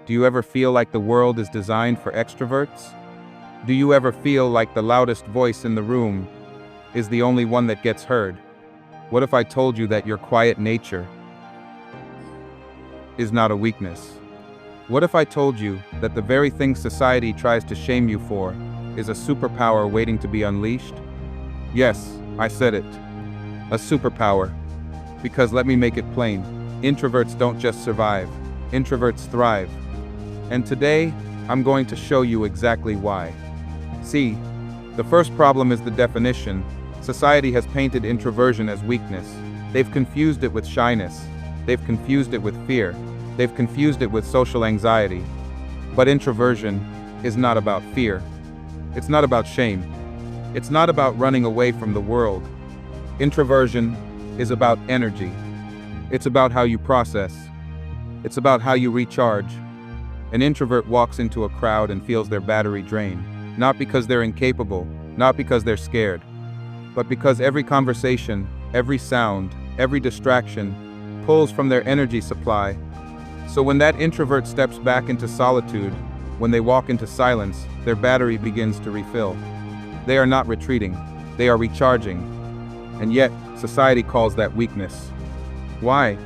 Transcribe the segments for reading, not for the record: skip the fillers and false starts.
Do you ever feel like the world is designed for extroverts? Do you ever feel like the loudest voice in the room is the only one that gets heard? What if I told you that your quiet nature is not a weakness? What if I told you that the very thing society tries to shame you for is a superpower waiting to be unleashed? Yes, I said it. A superpower. Because let me make it plain, introverts don't just survive, introverts thrive. And today, I'm going to show you exactly why. See, the first problem is the definition. Society has painted introversion as weakness. They've confused it with shyness. They've confused it with fear. They've confused it with social anxiety. But introversion is not about fear. It's not about shame. It's not about running away from the world. Introversion is about energy. It's about how you process. It's about how you recharge. An introvert walks into a crowd and feels their battery drain, not because they're incapable, not because they're scared, but because every conversation, every sound, every distraction pulls from their energy supply. So when that introvert steps back into solitude, when they walk into silence, their battery begins to refill. They are not retreating, they are recharging. And yet, society calls that weakness. Why?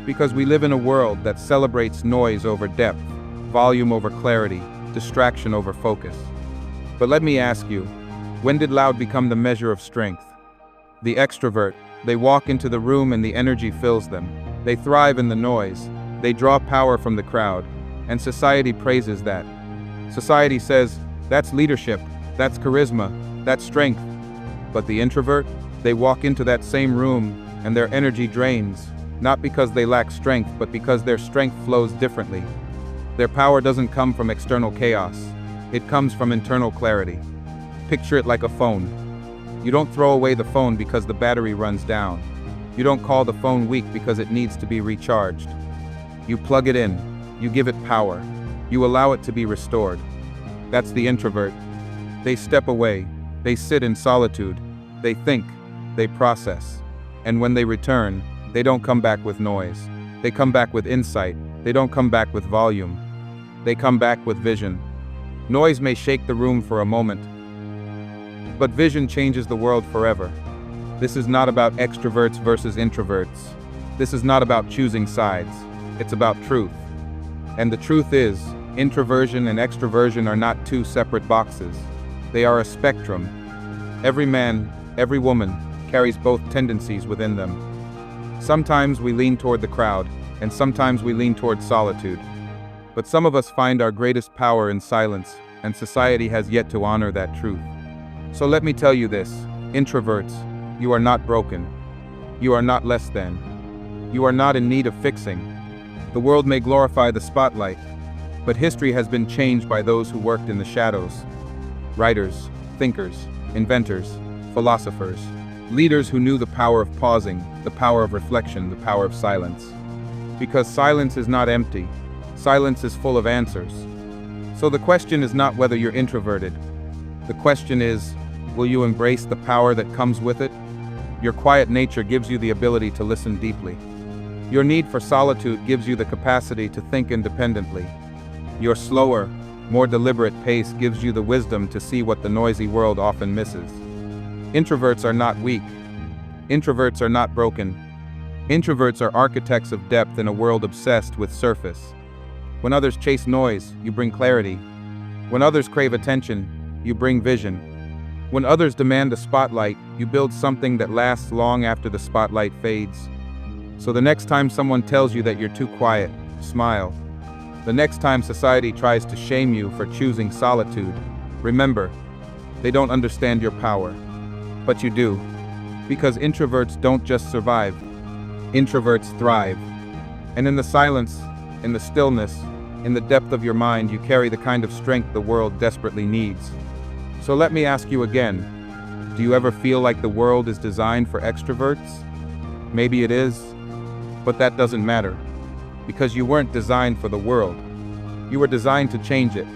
Because we live in a world that celebrates noise over depth, volume over clarity, distraction over focus. But let me ask you, when did loud become the measure of strength? The extrovert, they walk into the room and the energy fills them. They thrive in the noise. They draw power from the crowd. And society praises that. Society says, that's leadership, that's charisma, that's strength. But the introvert, they walk into that same room and their energy drains, not because they lack strength, but because their strength flows differently. Their power doesn't come from external chaos. It comes from internal clarity. Picture it like a phone. You don't throw away the phone because the battery runs down. You don't call the phone weak because it needs to be recharged. You plug it in. You give it power. You allow it to be restored. That's the introvert. They step away. They sit in solitude. They think. They process. And when they return, they don't come back with noise. They come back with insight. They don't come back with volume. They come back with vision. Noise may shake the room for a moment, but vision changes the world forever. This is not about extroverts versus introverts. This is not about choosing sides. It's about truth. And the truth is, introversion and extroversion are not two separate boxes. They are a spectrum. Every man, every woman, carries both tendencies within them. Sometimes we lean toward the crowd, and sometimes we lean toward solitude. But some of us find our greatest power in silence, and society has yet to honor that truth. So let me tell you this, introverts, you are not broken. You are not less than. You are not in need of fixing. The world may glorify the spotlight, but history has been changed by those who worked in the shadows. Writers, thinkers, inventors, philosophers, leaders who knew the power of pausing, the power of reflection, the power of silence. Because silence is not empty. Silence is full of answers. So the question is not whether you're introverted. The question is, will you embrace the power that comes with it? Your quiet nature gives you the ability to listen deeply. Your need for solitude gives you the capacity to think independently. Your slower, more deliberate pace gives you the wisdom to see what the noisy world often misses. Introverts are not weak. Introverts are not broken. Introverts are architects of depth in a world obsessed with surface. When others chase noise, you bring clarity. When others crave attention, you bring vision. When others demand the spotlight, you build something that lasts long after the spotlight fades. So the next time someone tells you that you're too quiet, smile. The next time society tries to shame you for choosing solitude, remember, they don't understand your power. But you do. Because introverts don't just survive. Introverts thrive. And in the silence, in the stillness, in the depth of your mind, you carry the kind of strength the world desperately needs. So let me ask you again, do you ever feel like the world is designed for extroverts? Maybe it is, but that doesn't matter. Because you weren't designed for the world. You were designed to change it.